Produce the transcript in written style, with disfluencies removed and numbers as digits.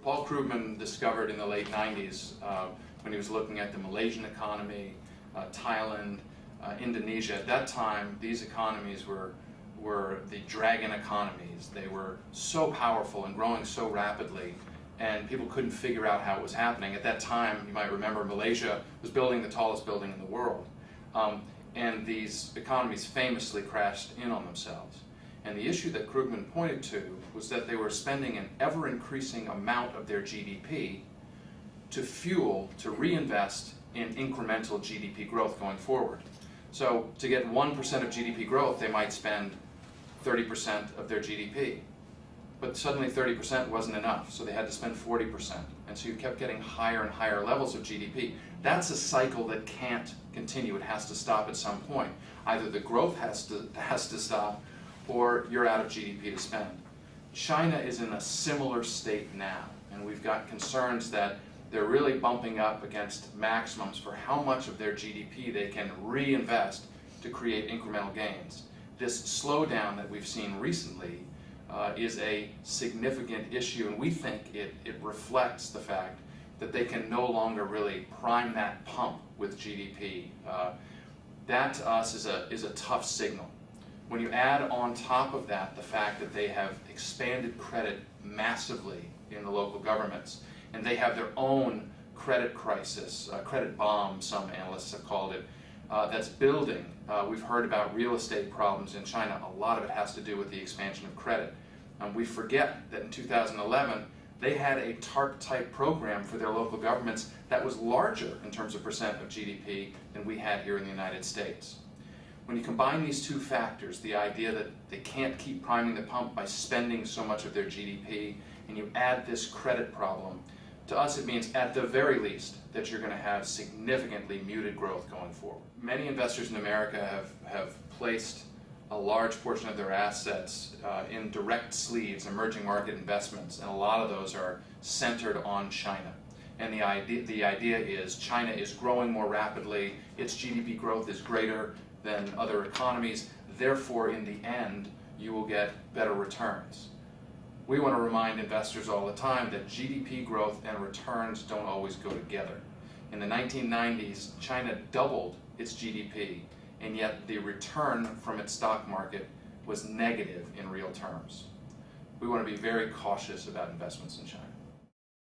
Paul Krugman discovered in the late 90s when he was looking at the Malaysian economy, Thailand, Indonesia. At that time, these economies were the dragon economies. They were so powerful and growing so rapidly, and people couldn't figure out how it was happening. At that time, you might remember, Malaysia was building the tallest building in the world. And these economies famously crashed in on themselves. And the issue that Krugman pointed to was that they were spending an ever-increasing amount of their GDP to reinvest in incremental GDP growth going forward. So to get 1% of GDP growth, they might spend 30% of their GDP. But suddenly 30% wasn't enough, so they had to spend 40%. And so you kept getting higher and higher levels of GDP. That's a cycle that can't continue. It has to stop at some point. Either the growth has to stop, or you're out of GDP to spend. China is in a similar state now, and we've got concerns that they're really bumping up against maximums for how much of their GDP they can reinvest to create incremental gains. This slowdown that we've seen recently is a significant issue, and we think it reflects the fact that they can no longer really prime that pump with GDP. That to us is a tough signal. When you add on top of that the fact that they have expanded credit massively in the local governments, and they have their own credit crisis, credit bomb, some analysts have called it, that's building. We've heard about real estate problems in China. A lot of it has to do with the expansion of credit. We forget that in 2011, they had a TARP-type program for their local governments that was larger in terms of percent of GDP than we had here in the United States. When you combine these two factors, the idea that they can't keep priming the pump by spending so much of their GDP, and you add this credit problem, to us it means at the very least that you're going to have significantly muted growth going forward. Many investors in America have placed a large portion of their assets in direct sleeves, emerging market investments, and a lot of those are centered on China. And the idea is China is growing more rapidly, its GDP growth is greater than other economies, therefore in the end you will get better returns. We want to remind investors all the time that GDP growth and returns don't always go together. In the 1990s, China doubled its GDP, and yet the return from its stock market was negative in real terms. We want to be very cautious about investments in China.